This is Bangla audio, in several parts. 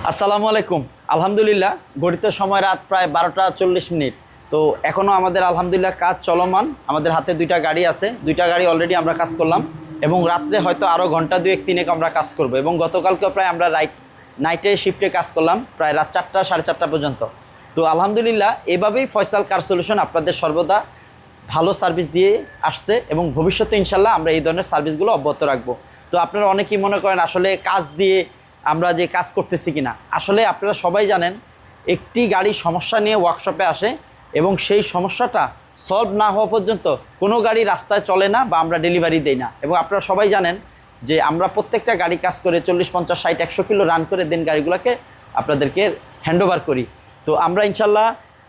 আসসালামু আলাইকুম। আলহামদুলিল্লাহ, গড়িত সময় রাত প্রায় 12টা 40 মিনিট। তো এখনও আমাদের আলহামদুলিল্লাহ কাজ চলমান। আমাদের হাতে দুইটা গাড়ি আছে, দুইটা গাড়ি অলরেডি আমরা কাজ করলাম এবং রাত্রে হয়তো আরও ঘন্টা দুয়েক তিনেক আমরা কাজ করব। এবং গতকালকেও প্রায় আমরা নাইটে শিফটে কাজ করলাম প্রায় রাত 4টা 4:30 পর্যন্ত। তো আলহামদুলিল্লাহ এভাবেই ফয়সাল কার সলিউশন আপনাদের সর্বদা ভালো সার্ভিস দিয়ে আসছে এবং ভবিষ্যতে ইনশাল্লাহ আমরা এই ধরনের সার্ভিসগুলো অব্যাহত রাখবো। তো আপনারা অনেকেই মনে করেন আসলে কাজ দিয়ে আমরা যে কাজ করতেছি কিনা। আসলে আপনারা সবাই জানেন, একটি গাড়ি সমস্যা নিয়ে ওয়ার্কশপে আসে এবং সেই সমস্যাটা সলভ না হওয়া পর্যন্ত কোনো গাড়ি রাস্তায় চলে না বা আমরা ডেলিভারি দেই না। এবং আপনারা সবাই জানেন যে আমরা প্রত্যেকটা গাড়ি কাজ করে 40, 50, 60, 100 কিলো রান করে দেন গাড়িগুলোকে আপনাদেরকে হ্যান্ডওভার করি। তো আমরা ইনশাল্লাহ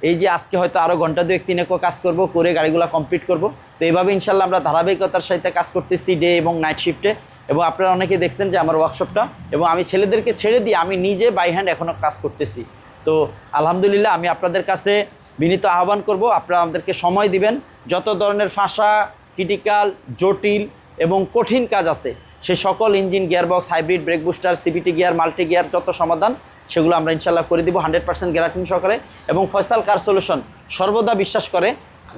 এই যে আজকে হয়তো আরও ঘন্টা দুয়েক তিনেকও কাজ করব, করে গাড়িগুলো কমপ্লিট করব। তো এইভাবে ইনশাল্লাহ আমরা ধারাবাহিকতার সাথে কাজ করতেছি ডে এবং নাইট শিফটে। এবং আপনারা অনেকে দেখছেন যে আমার ওয়ার্কশপটা, এবং আমি ছেলেদেরকে ছেড়ে দিয়ে আমি নিজে বাই হ্যান্ড এখনও কাজ করতেছি। তো আলহামদুলিল্লাহ আমি আপনাদের কাছে বিনীত আহ্বান করব, আপনারা আমাদেরকে সময় দিবেন। যত ধরনের ফাঁসা, ক্রিটিক্যাল, জটিল এবং কঠিন কাজ আছে সে সকল engine, gearbox, hybrid, brake booster, CVT gear, multi gear যত সমাধান সেগুলো আমরা ইনশাল্লাহ করে দিব 100% গ্যারান্টি সহকারে। এবং ফয়সাল কার সলিউশন সর্বদা বিশ্বাস করে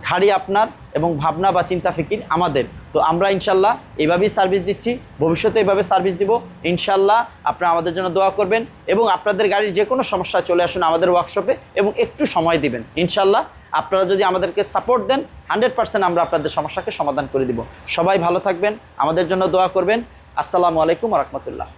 গাড়ি আপনার এবং ভাবনা বা চিন্তা ফিকির আমাদের। তো আমরা ইনশাল্লাহ এইভাবেই সার্ভিস দিচ্ছি, ভবিষ্যতে এইভাবে সার্ভিস দিব ইনশাল্লাহ। আপনারা আমাদের জন্য দোয়া করবেন এবং আপনাদের গাড়ির যে কোনো সমস্যা চলে আসুন আমাদের ওয়ার্কশপে এবং একটু সময় দিবেন ইনশাল্লাহ। আপনারা যদি আমাদেরকে সাপোর্ট দেন 100% আমরা আপনাদের সমস্যাকে সমাধান করে দিব। সবাই ভালো থাকবেন, আমাদের জন্য দোয়া করবেন। আসসালামু আলাইকুম ওয়া রাহমাতুল্লাহ।